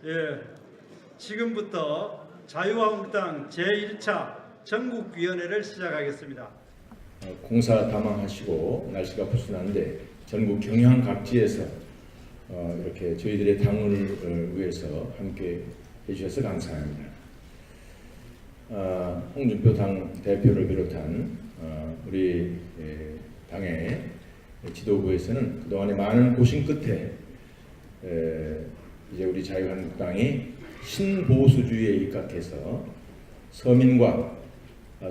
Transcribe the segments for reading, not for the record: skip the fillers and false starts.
예, 지금부터 자유한국당 제1차 전국위원회를 시작하겠습니다. 공사 다망하시고 날씨가 부순한데 전국 경향 각지에서 이렇게 저희들의 당을 위해서 함께 해주셔서 감사합니다. 홍준표 당 대표를 비롯한 우리 당의 지도부에서는 그동안의 많은 고심 끝에 이제 우리 자유한국당이 신보수주의에 입각해서 서민과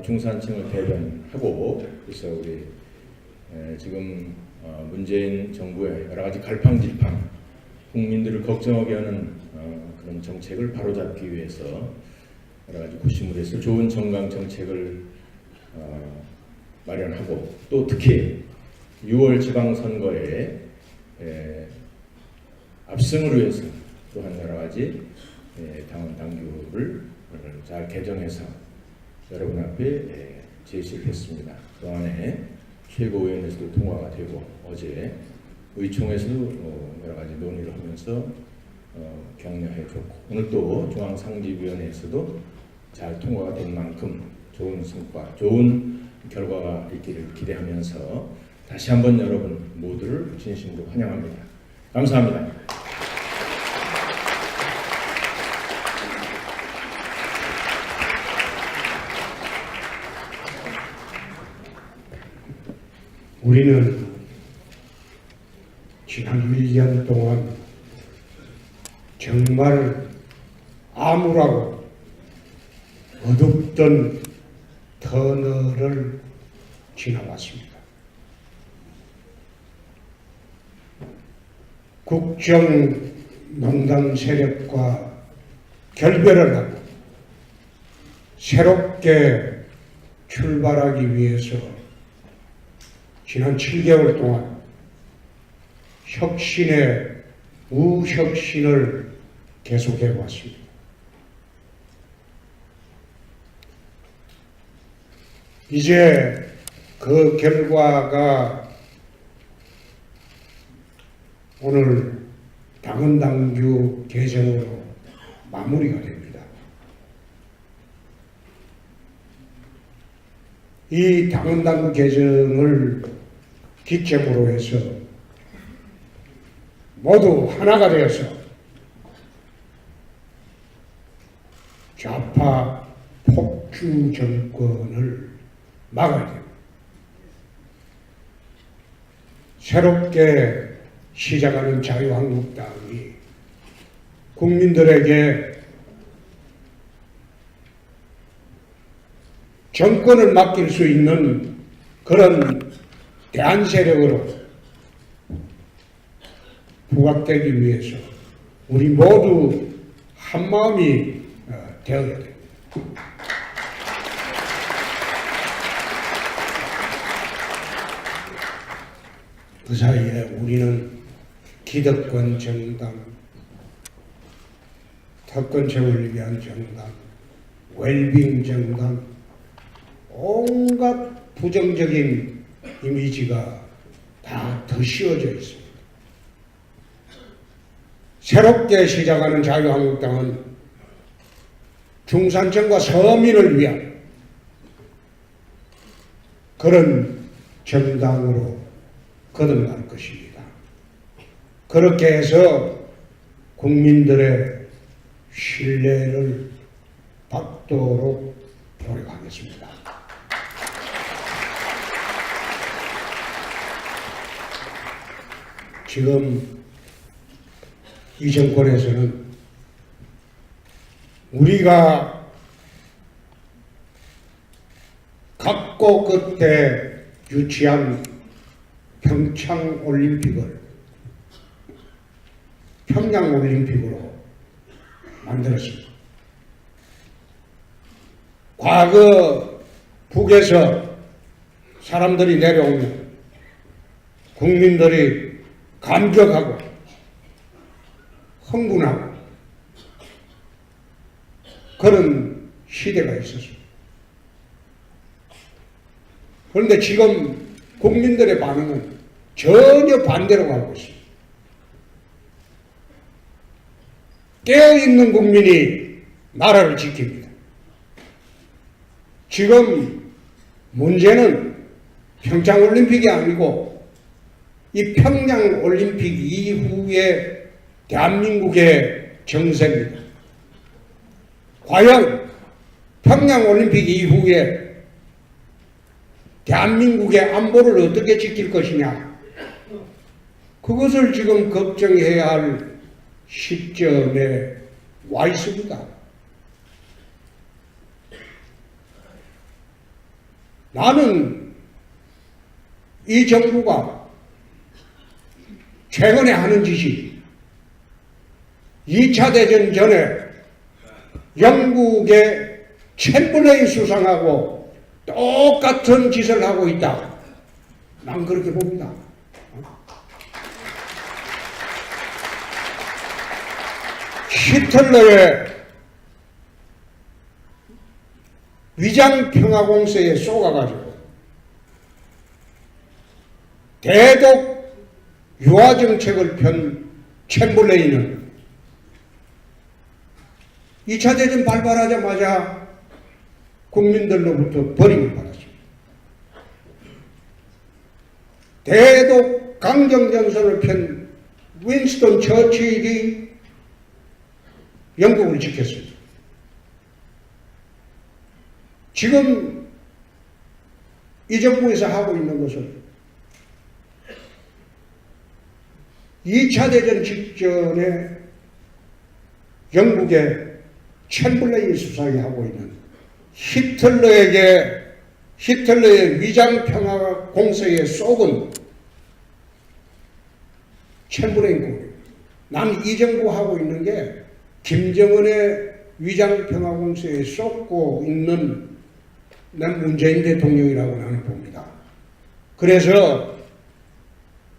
중산층을 대변하고, 그래서 우리 지금 문재인 정부의 여러 가지 갈팡질팡, 국민들을 걱정하게 하는 그런 정책을 바로잡기 위해서 여러 가지 고심을 해서 좋은 정강 정책을 마련하고, 또 특히 6월 지방선거에 압승을 위해서 또한 여러 가지 당규를 잘 개정해서 여러분 앞에 제시를 했습니다. 그동안에 최고위원회에서도 통과가 되고, 어제 의총에서도 여러 가지 논의를 하면서 격려해줬고, 오늘 또 중앙상집위원회에서도 잘 통과가 된 만큼 좋은 성과, 좋은 결과가 있기를 기대하면서 다시 한번 여러분 모두를 진심으로 환영합니다. 감사합니다. 우리는 지난 1년 동안 정말 암울하고 어둡던 터널을 지나왔습니다. 국정농단 세력과 결별을 하고 새롭게 출발하기 위해서 지난 7개월 동안 혁신의 우혁신을 계속해 왔습니다. 이제 그 결과가 오늘 당헌당규 개정으로 마무리가 됩니다. 이 당헌당규 개정을 기점으로 해서 모두 하나가 되어서 좌파 폭주 정권을 막아야 됩니다. 새롭게 시작하는 자유한국당이 국민들에게 정권을 맡길 수 있는 그런 대안세력으로 부각되기 위해서 우리 모두 한마음이 되어야 됩니다. 그 사이에 우리는 기득권 정당, 특권 채굴을 위한 정당, 웰빙 정당, 온갖 부정적인 이미지가 다 덧씌워져 있습니다. 새롭게 시작하는 자유한국당은 중산층과 서민을 위한 그런 정당으로 거듭날 것입니다. 그렇게 해서 국민들의 신뢰를 받도록 노력하겠습니다. 지금 이 정권에서는 우리가 각고 그때 유치한 평창올림픽을 평양올림픽으로 만들었습니다. 과거 북에서 사람들이 내려오면 국민들이 감격하고 흥분하고 그런 시대가 있었습니다. 그런데 지금 국민들의 반응은 전혀 반대로 가고 있습니다. 깨어있는 국민이 나라를 지킵니다. 지금 문제는 평창올림픽이 아니고 이 평양올림픽 이후의 대한민국의 정세입니다. 과연 평양올림픽 이후에 대한민국의 안보를 어떻게 지킬 것이냐, 그것을 지금 걱정해야 할 시점에 와 있습니다. 나는 이 정부가 최근에 하는 짓이 2차 대전 전에 영국의 챔버레인 수상하고 똑같은 짓을 하고 있다. 난 그렇게 봅니다. 히틀러의 위장평화공세에 쏘가가지고 대독 유화정책을 편 챔버레인은 2차 대전 발발하자마자 국민들로부터 버림을 받았습니다. 대독 강경전선을 편 윈스턴 처칠이 영국을 지켰습니다. 지금 이 정부에서 하고 있는 것은 2차 대전 직전에 영국의 챔버레인 수상이 하고 있는 히틀러의 위장평화 공세에 쏘은 챔버레인 공입니다. 나는 이 정부 하고 있는 게 김정은의 위장평화 공세에 쏟고 있는 난 문재인 대통령이라고 나는 봅니다. 그래서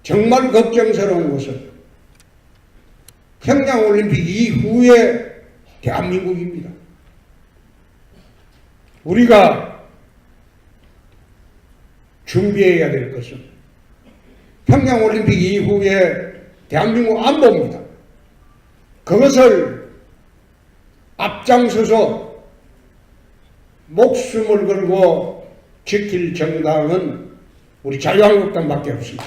정말 걱정스러운 것은 평양올림픽 이후의 대한민국입니다. 우리가 준비해야 될 것은 평양올림픽 이후의 대한민국 안보입니다. 그것을 앞장서서 목숨을 걸고 지킬 정당은 우리 자유한국당밖에 없습니다.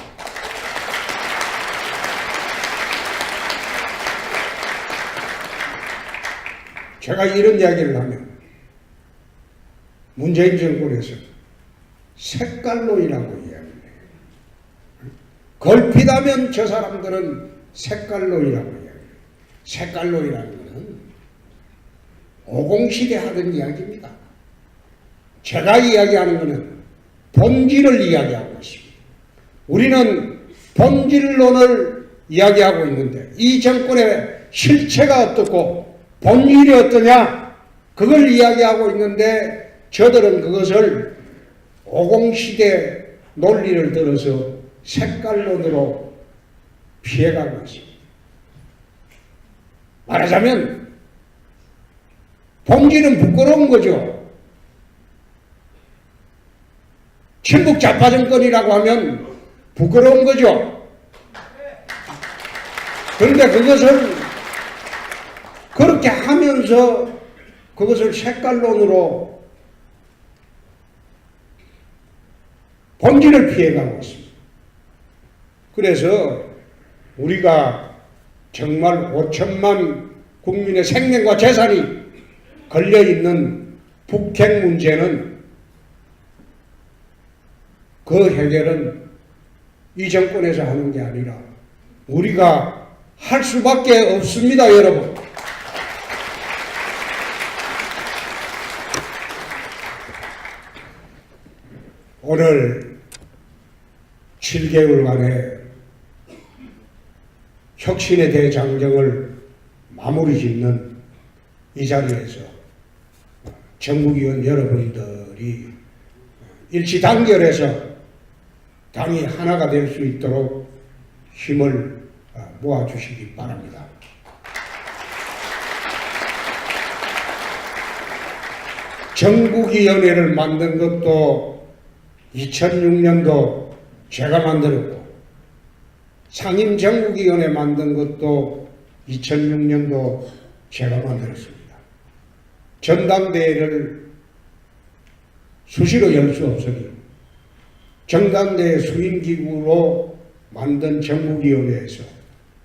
제가 이런 이야기를 하면 문재인 정권에서 색깔론이라고 이야기해요. 걸핏하면 저 사람들은 색깔론이라고 이야기해요. 색깔론이라는 것은 오공시대 하던 이야기입니다. 제가 이야기하는 것은 본질을 이야기하고 있습니다. 우리는 본질론을 이야기하고 있는데 이 정권의 실체가 어떻고 본질이 어떠냐, 그걸 이야기하고 있는데 저들은 그것을 오공시대 논리를 들어서 색깔론으로 피해가고 있습니다. 말하자면 본질은 부끄러운 거죠. 친북 좌파 정권이라고 하면 부끄러운 거죠. 그런데 그것을 그렇게 하면서 그것을 색깔론으로 본질을 피해가고 있습니다. 그래서 우리가 정말 5천만 국민의 생명과 재산이 걸려있는 북핵 문제는 그 해결은 이 정권에서 하는 게 아니라 우리가 할 수밖에 없습니다, 여러분. 오늘 7개월간의 혁신의 대장정을 마무리 짓는 이 자리에서 전국위원 여러분들이 일치단결해서 당이 하나가 될 수 있도록 힘을 모아주시기 바랍니다. 전국위원회를 만든 것도 2006년도 제가 만들었고 상임전국위원회 만든 것도 2006년도 제가 만들었습니다. 전당대회를 수시로 열 수 없으니 전당대회 수인기구로 만든 전국위원회에서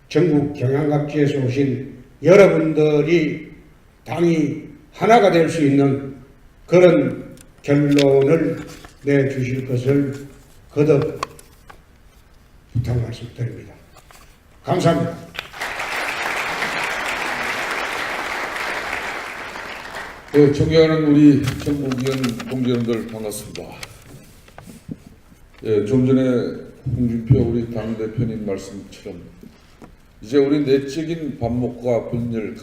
전국 경향각지에서 오신 여러분들이 당이 하나가 될 수 있는 그런 결론을 내주실 것을 거듭 부탁 말씀드립니다. 감사합니다. 네, 존경하는 우리 전국위원 동지여러분들 반갑습니다. 예, 좀 전에 홍준표 우리 당대표님 말씀처럼 이제 우리 내적인 반목과 분열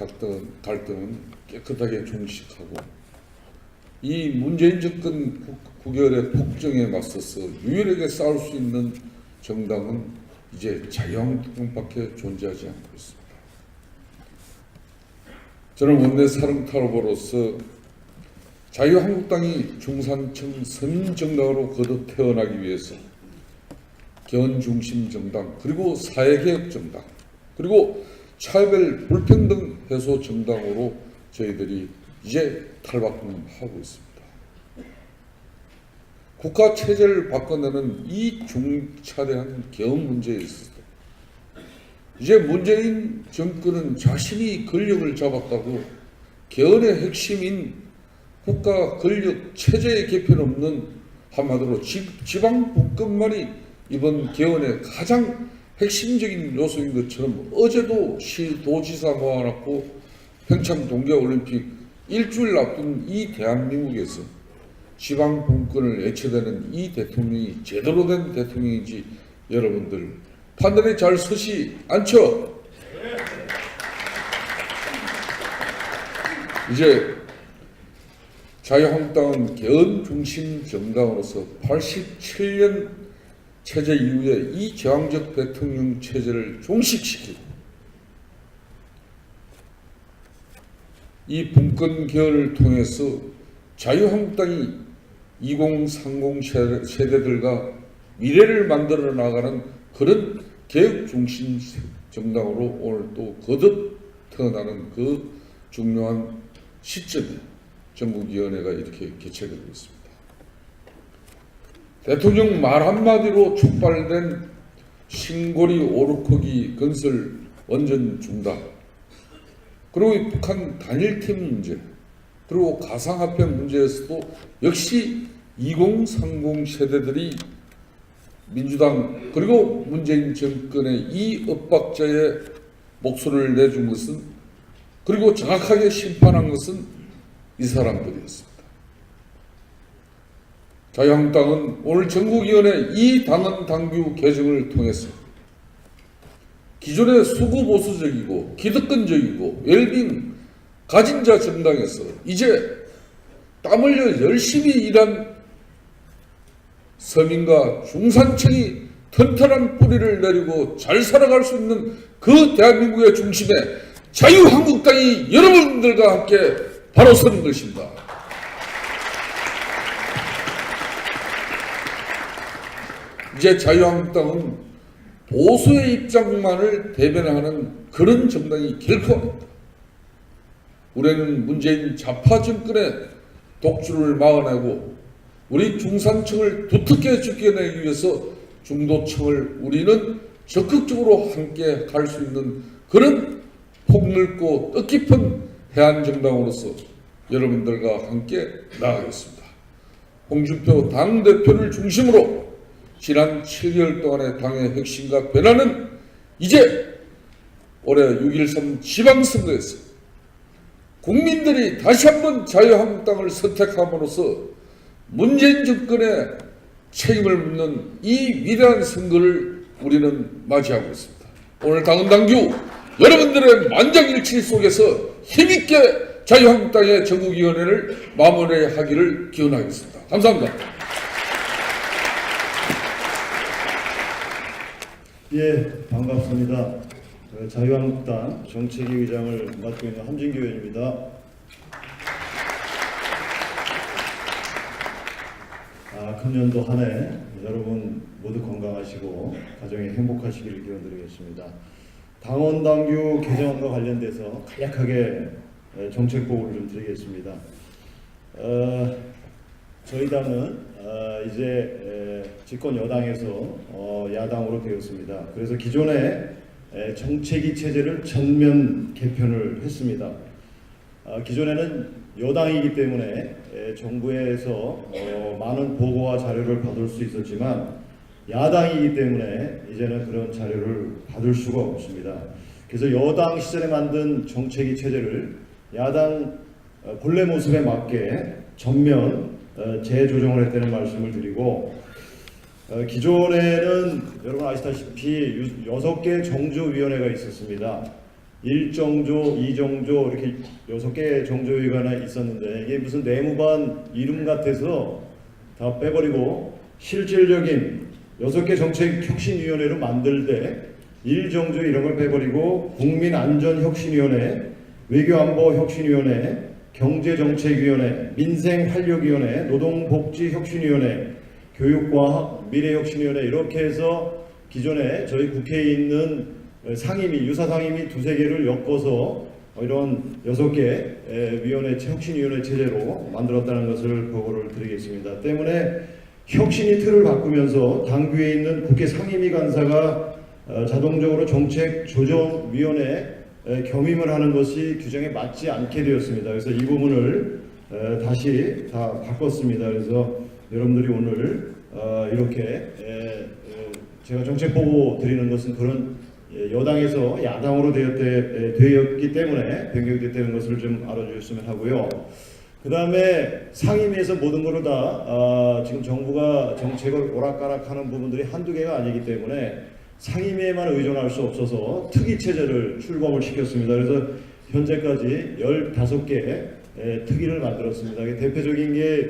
갈등은 깨끗하게 종식하고 이 문재인 정권 9개월의 폭정에 맞서서 유일하게 싸울 수 있는 정당은 이제 자유한국당밖에 존재하지 않고 있습니다. 저는 원내 사령탑으로서 자유한국당이 중산층 서민정당으로 거듭 태어나기 위해서 견중심 정당, 그리고 사회개혁 정당, 그리고 차별 불평등 해소 정당으로 저희들이 이제 탈바꿈하고 있습니다. 국가 체제를 바꿔내는 이 중차대한 개헌 문제에 있어서 이제 문재인 정권은 자신이 권력을 잡았다고 개헌의 핵심인 국가 권력 체제의 개편 없는 한마디로 지방 분권만이 이번 개헌의 가장 핵심적인 요소인 것처럼 어제도 시도지사 모아놓고 평창 동계올림픽 일주일 앞둔 이 대한민국에서 지방 분권을 애쳐대는 이 대통령이 제대로 된 대통령인지 여러분들 판단에 잘 서시 않죠? 이제 자유한국당은 개헌 중심 정당으로서 87년 체제 이후에 이 제왕적 대통령 체제를 종식시키고 이 분권 개헌을 통해서 자유한국당이 2030 세대들과 미래를 만들어 나가는 그런 개혁 중심 정당으로 오늘 또 거듭 태어나는 그 중요한 시점에 전국위원회가 이렇게 개최되고 있습니다. 대통령 말 한마디로 촉발된 신고리 오르코기 건설 원전 중단, 그리고 이 북한 단일팀 문제, 그리고 가상화폐 문제에서도 역시 2030 세대들이 민주당 그리고 문재인 정권의 이 엇박자에 목소리를 내준 것은, 그리고 정확하게 심판한 것은 이 사람들이었습니다. 자유한국당은 오늘 전국위원회 이 당헌 당규 개정을 통해서 기존의 수구보수적이고 기득권적이고 웰빙 가진 자 정당에서 이제 땀 흘려 열심히 일한 서민과 중산층이 튼튼한 뿌리를 내리고 잘 살아갈 수 있는 그 대한민국의 중심에 자유한국당이 여러분들과 함께 바로 서는 것입니다. 이제 자유한국당은 보수의 입장만을 대변하는 그런 정당이 결코 아닙니다. 우리는 문재인 좌파 정권의 독주를 막아내고 우리 중산층을 두텁게 지켜내기 위해서 중도층을 우리는 적극적으로 함께 갈 수 있는 그런 폭넓고 뜻깊은 해안정당으로서 여러분들과 함께 나아가겠습니다. 홍준표 당대표를 중심으로 지난 7개월 동안의 당의 핵심과 변화는 이제 올해 6.13 지방선거에서 국민들이 다시 한번 자유한국당을 선택함으로써 문재인 정권의 책임을 묻는 이 위대한 선거를 우리는 맞이하고 있습니다. 오늘 당헌 당규 여러분들의 만장일치 속에서 힘있게 자유한국당의 전국위원회를 마무리하기를 기원하겠습니다. 감사합니다. 예, 반갑습니다. 자유한국당 정책위 의장을 맡고 있는 함진규 의원입니다. 금년도 한 해 여러분 모두 건강하시고 가정이 행복하시기를 기원드리겠습니다. 당원 당규 개정안과 관련돼서 간략하게 정책 보고를 좀 드리겠습니다. 저희 당은 이제 집권 여당에서 야당으로 되었습니다. 그래서 기존의 정책위 체제를 전면 개편을 했습니다. 기존에는 여당이기 때문에 정부에서 많은 보고와 자료를 받을 수 있었지만 야당이기 때문에 이제는 그런 자료를 받을 수가 없습니다. 그래서 여당 시절에 만든 정책위 체제를 야당 본래 모습에 맞게 전면 재조정을 했다는 말씀을 드리고, 기존에는 여러분 아시다시피 6개 정조위원회가 있었습니다. 1정조, 2정조 이렇게 6개 정조위원회가 있었는데 이게 무슨 내무반 이름 같아서 다 빼버리고 실질적인 6개 정책혁신위원회로 만들 때 1정조 이런 걸 빼버리고 국민안전혁신위원회, 외교안보혁신위원회, 경제정책위원회, 민생활력위원회, 노동복지혁신위원회, 교육과학 미래혁신위원회 이렇게 해서 기존에 저희 국회에 있는 상임위, 유사상임위 2~3개를 엮어서 이런 6개 위원회, 혁신위원회 체제로 만들었다는 것을 보고를 드리겠습니다. 때문에 혁신이 틀을 바꾸면서 당규에 있는 국회 상임위 간사가 자동적으로 정책조정위원회 겸임을 하는 것이 규정에 맞지 않게 되었습니다. 그래서 이 부분을 다시 다 바꿨습니다. 그래서 여러분들이 오늘 이렇게 제가 정책 보고 드리는 것은 그런 여당에서 야당으로 되었기 때문에 변경이 됐다는 것을 좀 알아주셨으면 하고요. 그 다음에 상임위에서 모든 것을 다 지금 정부가 정책을 오락가락하는 부분들이 한두 개가 아니기 때문에 상임위에만 의존할 수 없어서 특위체제를 출범을 시켰습니다. 그래서 현재까지 15개 특위를 만들었습니다. 대표적인 게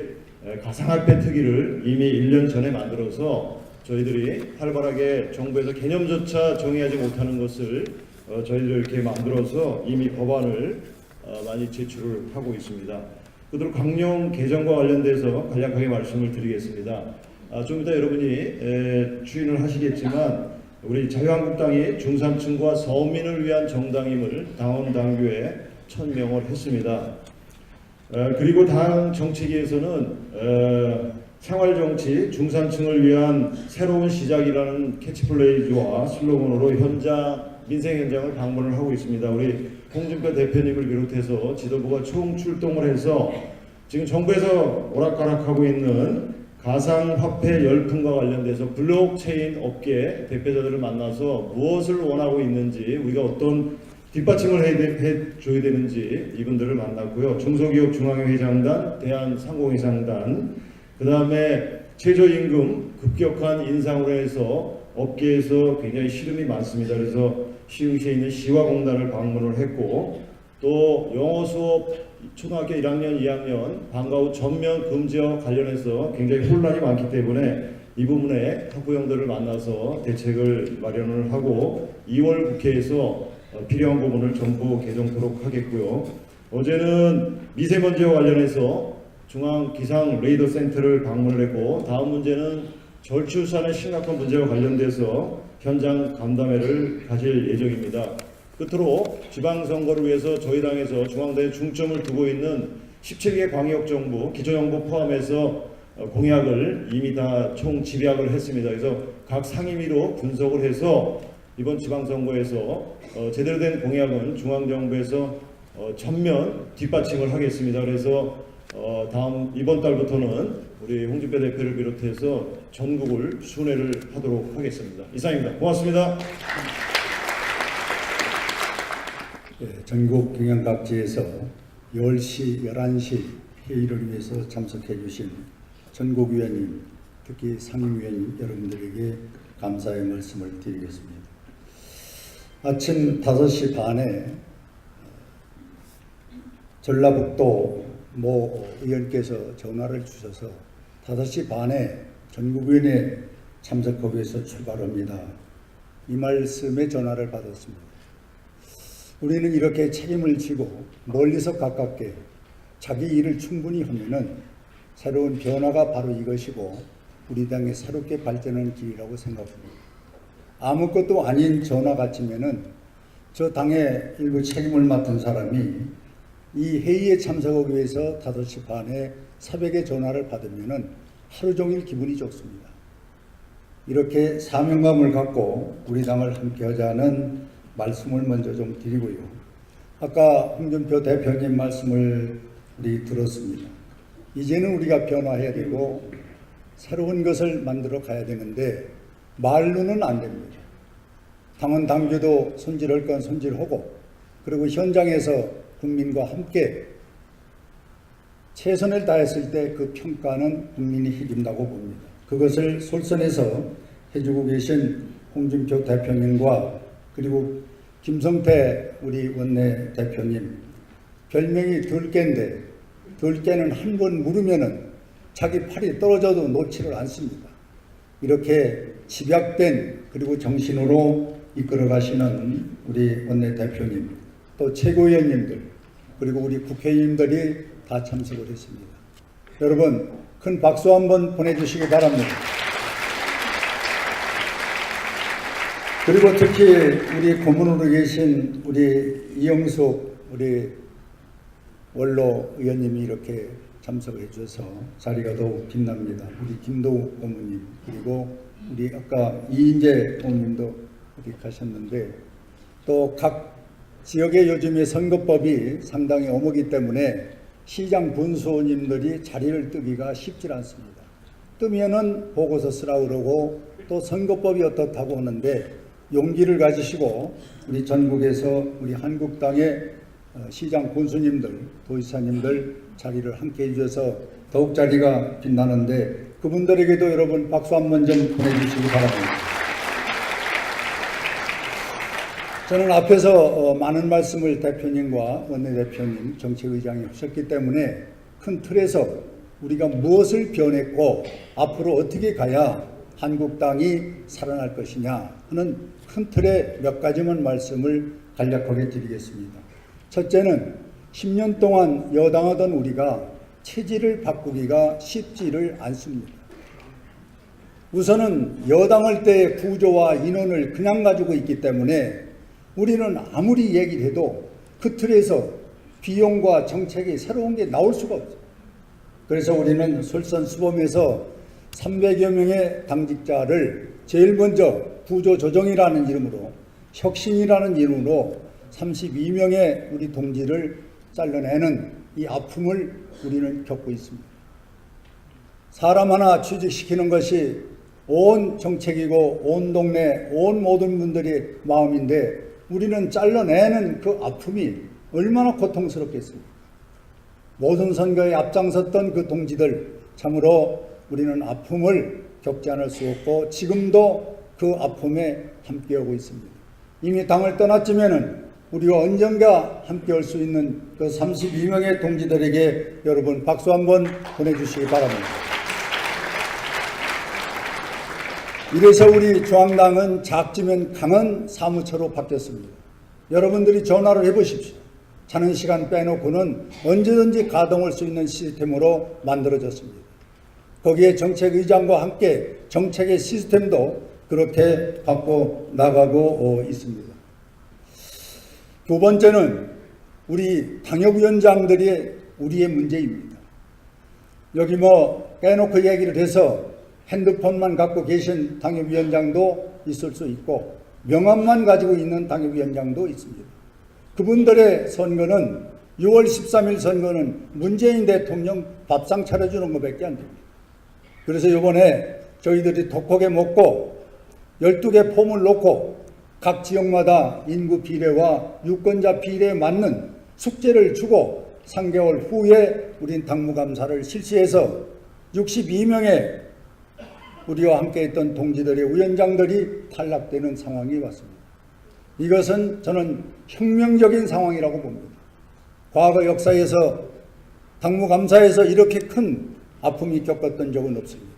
가상화폐 특위를 이미 1년 전에 만들어서 저희들이 활발하게 정부에서 개념조차 정의하지 못하는 것을 저희들이 이렇게 만들어서 이미 법안을 많이 제출을 하고 있습니다. 그대로 강령 개정과 관련돼서 간략하게 말씀을 드리겠습니다. 좀 이따 여러분이 추인을 하시겠지만 우리 자유한국당이 중산층과 서민을 위한 정당임을 당원 당규에 천명을 했습니다. 그리고 당 정책위에서는 생활정치 중산층을 위한 새로운 시작이라는 캐치플레이즈와 슬로건으로 민생 현장을 방문을 하고 있습니다. 우리 홍준표 대표님을 비롯해서 지도부가 총출동을 해서 지금 정부에서 오락가락하고 있는 가상화폐 열풍과 관련돼서 블록체인 업계 대표자들을 만나서 무엇을 원하고 있는지, 우리가 어떤 뒷받침을 해줘야 되는지 이분들을 만났고요. 중소기업 중앙회장단, 대한상공회장단, 그 다음에 최저임금 급격한 인상으로 해서 업계에서 굉장히 시름이 많습니다. 그래서 시흥시에 있는 시화공단을 방문을 했고, 또 영어 수업 초등학교 1학년, 2학년 방과 후 전면 금지와 관련해서 굉장히 혼란이 많기 때문에 이 부분에 학부형들을 만나서 대책을 마련을 하고 2월 국회에서 필요한 부분을 전부 개정토록 하겠고요. 어제는 미세먼지와 관련해서 중앙기상레이더센터를 방문을 했고, 다음 문제는 절취우산의 심각한 문제와 관련돼서 현장 간담회를 가질 예정입니다. 끝으로 지방선거를 위해서 저희 당에서 중앙대에 중점을 두고 있는 17개 광역정부, 기초정부 포함해서 공약을 이미 다 총 집약을 했습니다. 그래서 각 상임위로 분석을 해서 이번 지방선거에서 제대로 된 공약은 중앙정부에서 전면 뒷받침을 하겠습니다. 그래서 이번 달부터는 우리 홍준표 대표를 비롯해서 전국을 순회를 하도록 하겠습니다. 이상입니다. 고맙습니다. 전국 경영각지에서 10시, 11시 회의를 위해서 참석해 주신 전국위원님, 특히 상임위원님 여러분들에게 감사의 말씀을 드리겠습니다. 아침 5시 반에 전라북도 모 의원께서 전화를 주셔서 5시 반에 전국위원회 참석하기 위해서 출발합니다. 이 말씀에 전화를 받았습니다. 우리는 이렇게 책임을 지고 멀리서 가깝게 자기 일을 충분히 하면은 새로운 변화가 바로 이것이고 우리 당의 새롭게 발전하는 길이라고 생각합니다. 아무것도 아닌 전화 같으면은 저 당의 일부 책임을 맡은 사람이 이 회의에 참석하기 위해서 5시 반에 새벽에 전화를 받으면 하루 종일 기분이 좋습니다. 이렇게 사명감을 갖고 우리 당을 함께 하자는 말씀을 먼저 좀 드리고요. 아까 홍준표 대표님 말씀을 우리 들었습니다. 이제는 우리가 변화해야 되고 새로운 것을 만들어 가야 되는데 말로는 안 됩니다. 당원 당규도 손질할 건 손질하고 그리고 현장에서 국민과 함께 최선을 다했을 때 그 평가는 국민이 해준다고 봅니다. 그것을 솔선해서 해주고 계신 홍준표 대표님과 그리고 김성태 우리 원내 대표님, 별명이 들깨인데 들깨는 한 번 물으면은 자기 팔이 떨어져도 놓지를 않습니다. 이렇게 집약된 그리고 정신으로 이끌어 가시는 우리 원내 대표님, 또 최고위원님들, 그리고 우리 국회의원들이 다 참석을 했습니다. 여러분 큰 박수 한번 보내주시기 바랍니다. 그리고 특히 우리 고문으로 계신 우리 이영숙 우리 원로 의원님이 이렇게 참석을 해주셔서 자리가 더욱 빛납니다. 우리 김도욱 고문님, 그리고 우리 아까 이인재 고문님도 어디 가셨는데, 또 각 지역의 요즘에 선거법이 상당히 엄하기 때문에 시장 군수님들이 자리를 뜨기가 쉽지 않습니다. 뜨면은 보고서 쓰라 그러고 또 선거법이 어떻다고 하는데, 용기를 가지시고 우리 전국에서 우리 한국당의 시장 군수님들, 도지사님들 자리를 함께 해주셔서 더욱 자리가 빛나는데, 그분들에게도 여러분 박수 한번 좀 보내주시기 바랍니다. 저는 앞에서 많은 말씀을 대표님과 원내대표님, 정책의장이 하셨기 때문에 큰 틀에서 우리가 무엇을 변했고 앞으로 어떻게 가야 한국당이 살아날 것이냐 하는 큰 틀의 몇 가지만 말씀을 간략하게 드리겠습니다. 첫째는 10년 동안 여당하던 우리가 체질을 바꾸기가 쉽지를 않습니다. 우선은 여당할 때의 구조와 인원을 그냥 가지고 있기 때문에 우리는 아무리 얘기를 해도 그 틀에서 비용과 정책이 새로운 게 나올 수가 없어요. 그래서 우리는 솔선수범해서 300여 명의 당직자를 제일 먼저 구조조정이라는 이름으로, 혁신이라는 이름으로 32명의 우리 동지를 잘라내는 이 아픔을 우리는 겪고 있습니다. 사람 하나 취직시키는 것이 온 정책이고 온 동네 온 모든 분들의 마음인데, 우리는 잘라내는 그 아픔이 얼마나 고통스럽겠습니까? 모든 선거에 앞장섰던 그 동지들, 참으로 우리는 아픔을 겪지 않을 수 없고 지금도 그 아픔에 함께하고 있습니다. 이미 당을 떠났지만은 우리가 언젠가 함께할 수 있는 그 32명의 동지들에게 여러분 박수 한번 보내주시기 바랍니다. 이래서 우리 중앙당은 작지만 강한 사무처로 바뀌었습니다. 여러분들이 전화를 해보십시오. 자는 시간 빼놓고는 언제든지 가동할 수 있는 시스템으로 만들어졌습니다. 거기에 정책의장과 함께 정책의 시스템도 그렇게 바꿔 나가고 있습니다. 두 번째는 우리 당협위원장들이 우리의 문제입니다. 여기 빼놓고 얘기를 해서 핸드폰만 갖고 계신 당협위원장도 있을 수 있고 명함만 가지고 있는 당협위원장도 있습니다. 그분들의 선거는 6월 13일 선거는 문재인 대통령 밥상 차려주는 것밖에 안 됩니다. 그래서 이번에 저희들이 독하게 먹고 12개 폼을 놓고 각 지역마다 인구 비례와 유권자 비례에 맞는 숙제를 주고 3개월 후에 우린 당무감사를 실시해서 62명의 우리와 함께 했던 동지들의 위원장들이 탈락되는 상황이 왔습니다. 이것은 저는 혁명적인 상황이라고 봅니다. 과거 역사에서 당무감사에서 이렇게 큰 아픔이 겪었던 적은 없습니다.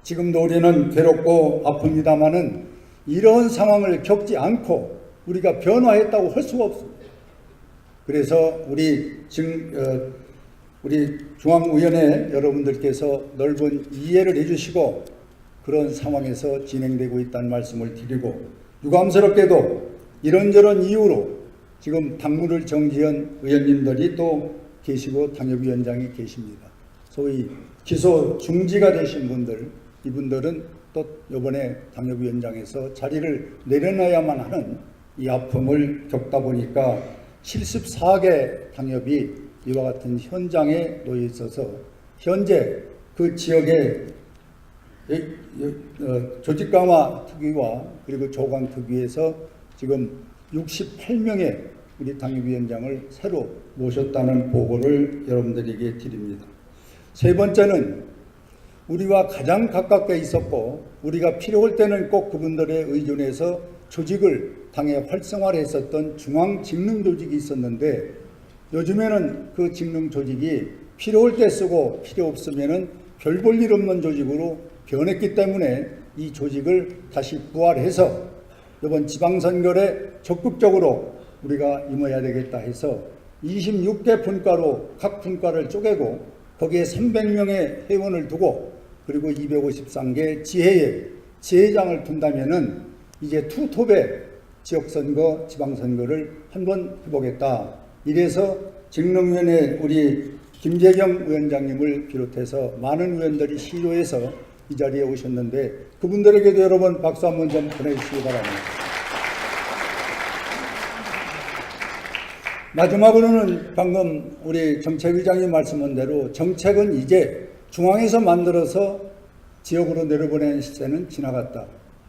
지금도 우리는 괴롭고 아픕니다마는 이런 상황을 겪지 않고 우리가 변화했다고 할 수가 없습니다. 그래서 우리 중앙위원회 여러분들께서 넓은 이해를 해주시고 그런 상황에서 진행되고 있다는 말씀을 드리고, 유감스럽게도 이런저런 이유로 지금 당무를 정지한 의원님들이 또 계시고 당협위원장이 계십니다. 소위 기소 중지가 되신 분들, 이분들은 또 이번에 당협위원장에서 자리를 내려놔야만 하는 이 아픔을 겪다 보니까 74개 당협이 이와 같은 현장에 놓여 있어서 현재 그 지역의 조직 강화 특위와 그리고 조강 특위에서 지금 68명의 우리 당협위원장을 새로 모셨다는 보고를 여러분들에게 드립니다. 세 번째는 우리와 가장 가깝게 있었고 우리가 필요할 때는 꼭 그분들에 의존해서 조직을 당에 활성화를 했었던 중앙직능조직이 있었는데 요즘에는 그 직능조직이 필요할 때 쓰고 필요 없으면은 별 볼 일 없는 조직으로 변했기 때문에 이 조직을 다시 부활해서 이번 지방선거에 적극적으로 우리가 임해야 되겠다 해서 26개 분과로 각 분과를 쪼개고 거기에 300명의 회원을 두고 그리고 253개 지회에 지회장을 둔다면은 이제 투톱의 지역선거, 지방선거를 한번 해보겠다. 이래서 직능위원회 우리 김재경 위원장님을 비롯해서 많은 의원들이 시도해서 이 자리에 오셨는데 그분들에게도 여러분 박수 한번 좀 보내주시기 바랍니다. 마지막으로는 방금 우리 정책의장이 말씀한 대로 정책은 이제 중앙에서 만들어서 지역으로 내려보내는 시대는 지나갔다.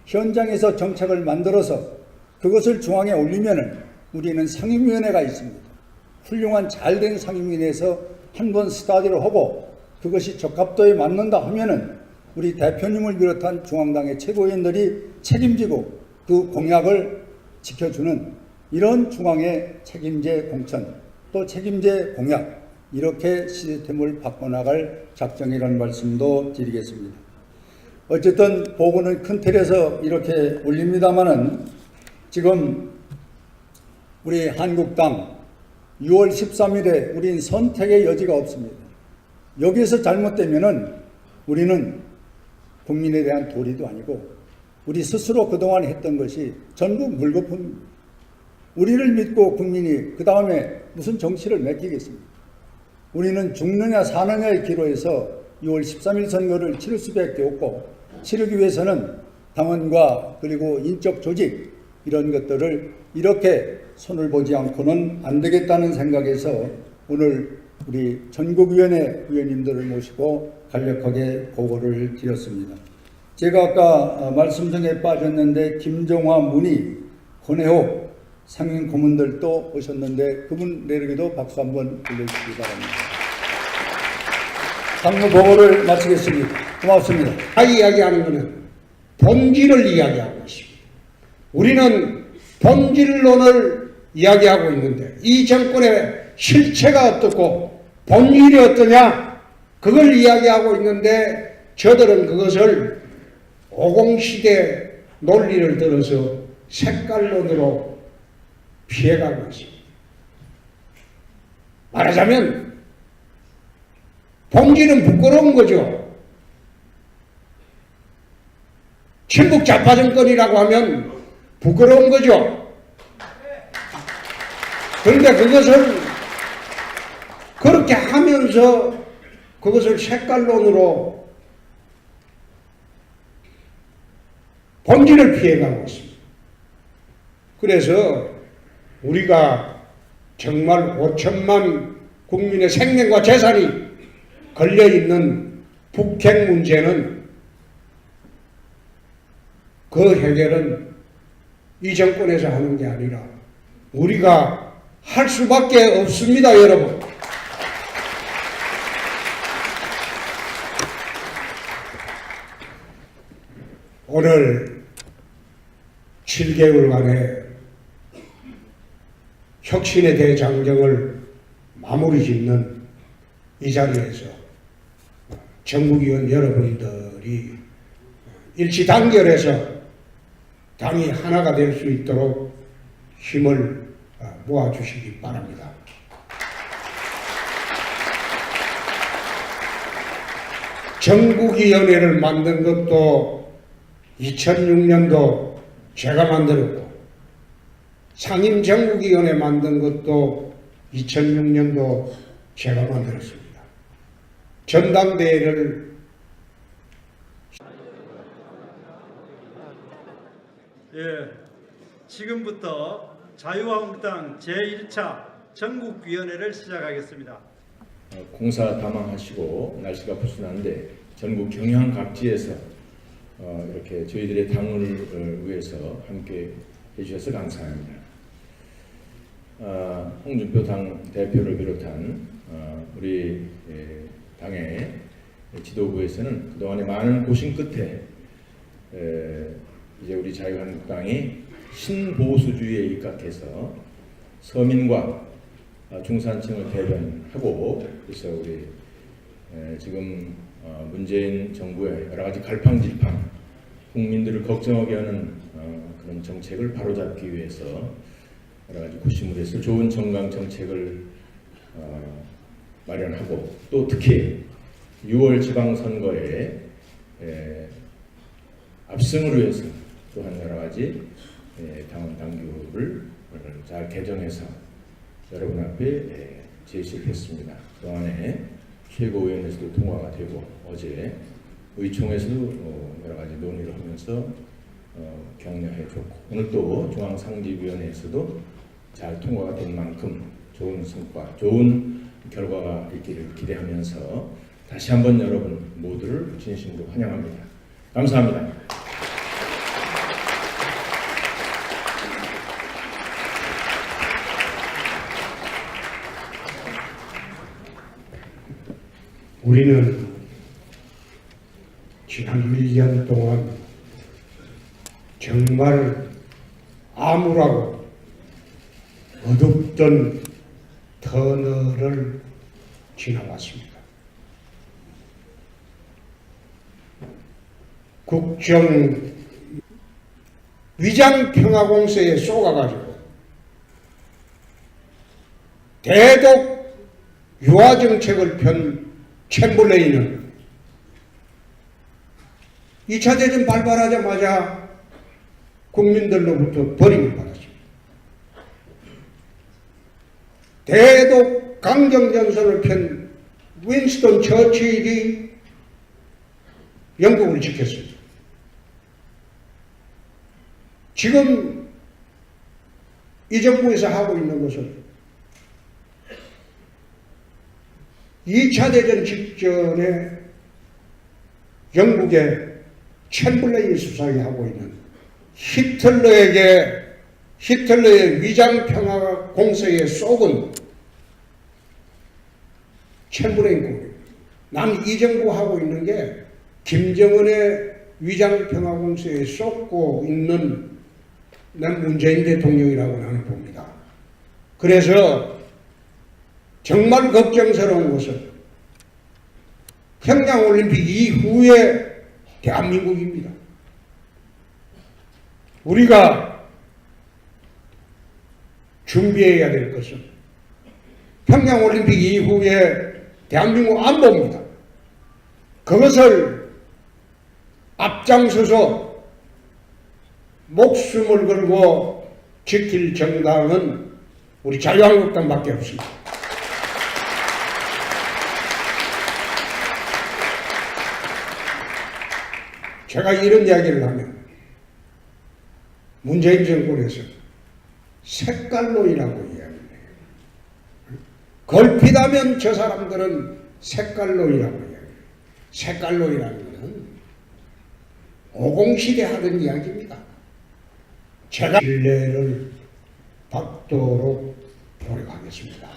현장에서 정책을 만들어서 그것을 중앙에 올리면은 우리는 상임위원회가 있습니다. 훌륭한 잘된 상임위원회에서 한번 스타디를 하고 그것이 적합도에 맞는다 하면은 우리 대표님을 비롯한 중앙당의 최고위원들이 책임지고 그 공약을 지켜주는 이런 중앙의 책임제 공천 또 책임제 공약 이렇게 시스템을 바꿔나갈 작정이라는 말씀도 드리겠습니다. 어쨌든 보고는 큰 틀에서 이렇게 올립니다마는 지금 우리 한국당 6월 13일에 우린 선택의 여지가 없습니다. 여기에서 잘못되면은 우리는 국민에 대한 도리도 아니고 우리 스스로 그동안 했던 것이 전부 물거품입니다. 우리를 믿고 국민이 그 다음에 무슨 정치를 맡기겠습니까? 우리는 죽느냐 사느냐의 기로에서 6월 13일 선거를 치를 수밖에 없고 치르기 위해서는 당원과 그리고 인적 조직 이런 것들을 이렇게 손을 보지 않고는 안 되겠다는 생각에서 오늘 우리 전국위원회 위원님들을 모시고 간략하게 보고를 드렸습니다. 제가 아까 말씀 중에 빠졌는데 김종화, 문희, 권혜옥 상임 고문들도 오셨는데 그분들에게도 박수 한번 불러주시기 바랍니다. 당무 보고를 마치겠습니다. 고맙습니다. 이야기하는 것은 본질을 이야기하고 있습니다. 우리는 본질론을 이야기하고 있는데 이 정권의 실체가 어떻고 본질이 어떠냐 그걸 이야기하고 있는데 저들은 그것을 50시대 논리를 들어서 색깔론으로 피해가고 있습니다. 말하자면 본질은 부끄러운 거죠. 친북 좌파 정권이라고 하면 부끄러운 거죠. 그런데 그것을 그렇게 하면서 그것을 색깔론으로 본질을 피해가고 있습니다. 그래서 우리가 정말 5천만 국민의 생명과 재산이 걸려있는 북핵 문제는 그 해결은 이 정권에서 하는 게 아니라 우리가 할 수밖에 없습니다, 여러분. 오늘 7개월간의 혁신의 대장정을 마무리 짓는 이 자리에서 전국위원 여러분들이 일치단결해서 당이 하나가 될 수 있도록 힘을 모아주시기 바랍니다. 전국위원회를 만든 것도 2006년도 제가 만들었고 상임정국위원회 만든 것도 2006년도 제가 만들었습니다. 전당대회를 예, 지금부터 자유한국당 제1차 전국위원회를 시작하겠습니다. 공사 다망하시고 날씨가 부순한데 전국 경향 각지에서 이렇게 저희들의 당을 위해서 함께 해주셔서 감사합니다. 홍준표 당 대표를 비롯한 우리 당의 지도부에서는 그동안의 많은 고심 끝에 이제 우리 자유한국당이 신보수주의에 입각해서 서민과 중산층을 대변하고 그래서 우리 지금 문재인 정부의 여러 가지 갈팡질팡 국민들을 걱정하게 하는 그런 정책을 바로잡기 위해서 여러 가지 고심을 해서 좋은 정강 정책을 마련하고 또 특히 6월 지방선거에 압승을 위해서 또한 여러 가지 당원 당규를 잘 개정해서 여러분 앞에 제시를 했습니다. 그동안에 최고위원회에서도 통과가 되고 어제 의총에서도 여러 가지 논의를 하면서 격려해줬고 오늘 또 중앙상직위원회에서도 잘 통과가 된 만큼 좋은 성과, 좋은 결과가 있기를 기대하면서 다시 한번 여러분 모두를 진심으로 환영합니다. 감사합니다. 우리는 지난 1년 동안 정말 암울하고 어둡던 터널을 지나왔습니다. 국정 위장평화공세에 쏘가가지고 대독 유화정책을 편 챔벌레인은 2차 대전 발발하자마자 국민들로부터 버림을 받았습니다. 대독 강경전선을 편 윈스턴 처칠이 영국을 지켰습니다. 지금 이 정부에서 하고 있는 것은 2차 대전 직전에 영국의 챔벌레인 수상이 하고 있는 히틀러의 위장평화 공세에 쏘은 챔벌레인 국입니다. 난 이 정부 하고 있는 게 김정은의 위장평화 공세에 쏟고 있는 난 문재인 대통령이라고 나는 봅니다. 그래서 정말 걱정스러운 것은 평양올림픽 이후의 대한민국입니다. 우리가 준비해야 될 것은 평양올림픽 이후의 대한민국 안보입니다. 그것을 앞장서서 목숨을 걸고 지킬 정당은 우리 자유한국당밖에 없습니다. 제가 이런 이야기를 하면 문재인 정권에서 색깔론이라고 이야기해요. 걸핏하면 저 사람들은 색깔론이라고 이야기해요. 색깔론이라는 것은 오공시대 하던 이야기입니다. 제가 신뢰를 받도록 노력하겠습니다.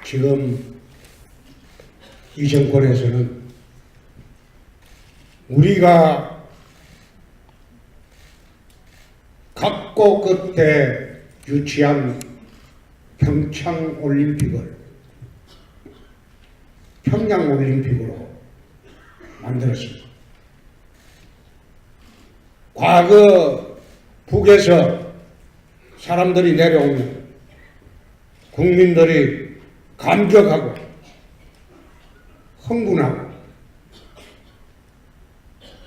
지금 이 정권에서는 우리가 각고 끝에 유치한 평창올림픽을 평양올림픽으로 만들었습니다. 과거 북에서 사람들이 내려오면 국민들이 감격하고 흥분하고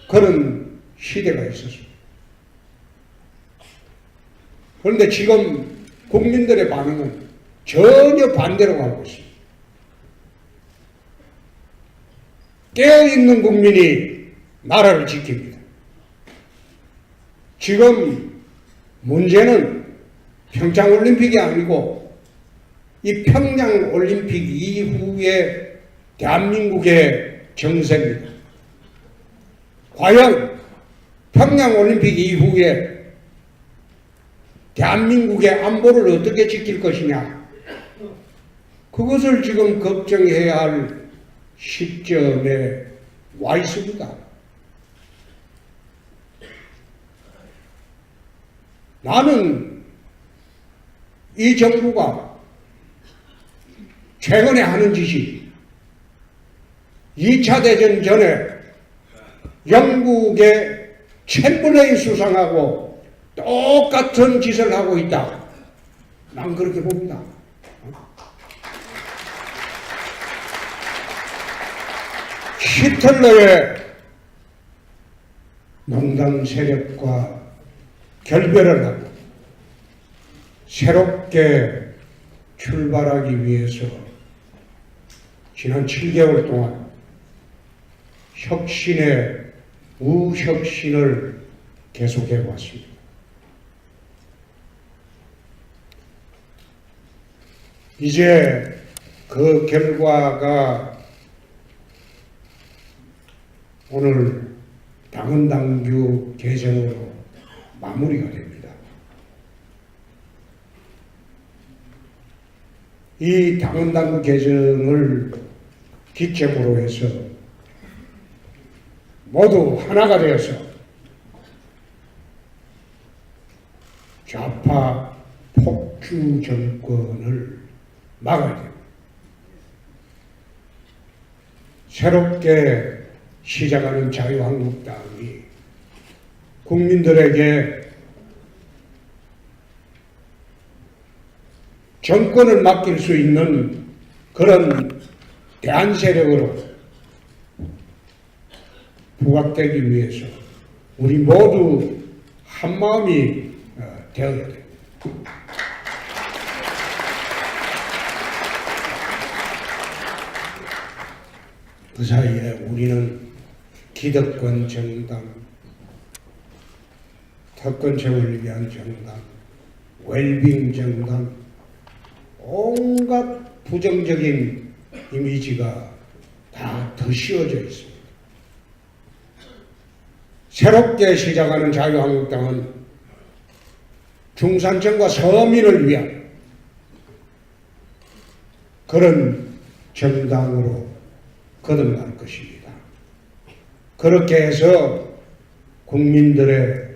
그런 시대가 있었습니다. 그런데 지금 국민들의 반응은 전혀 반대로 가고 있습니다. 깨어있는 국민이 나라를 지킵니다. 지금 문제는 평창올림픽이 아니고 이 평양올림픽 이후의 대한민국의 정세입니다. 과연 평양올림픽 이후에 대한민국의 안보를 어떻게 지킬 것이냐, 그것을 지금 걱정해야 할 시점에 와 있습니다. 나는 이 정부가 최근에 하는 짓이 2차 대전 전에 영국의 챔버레인 수상하고 똑같은 짓을 하고 있다. 난 그렇게 봅니다. 히틀러의 농당 세력과 결별을 하고 새롭게 출발하기 위해서 지난 7개월 동안 혁신의 우혁신을 계속해 왔습니다. 이제 그 결과가 오늘 당헌당규 개정으로 마무리가 됩니다. 이 당헌당규 개정을 기점으로 해서 모두 하나가 되어서 좌파 폭주 정권을 막아야 됩니다. 새롭게 시작하는 자유한국당이 국민들에게 정권을 맡길 수 있는 그런 대안세력으로 부각되기 위해서 우리 모두 한마음이 되어야 됩니다. 그 사이에 우리는 기득권 정당, 특권층을 위한 정당, 웰빙 정당, 온갖 부정적인 이미지가 다 덧씌워져 있습니다. 새롭게 시작하는 자유한국당은 중산층과 서민을 위한 그런 정당으로 거듭날 것입니다. 그렇게 해서 국민들의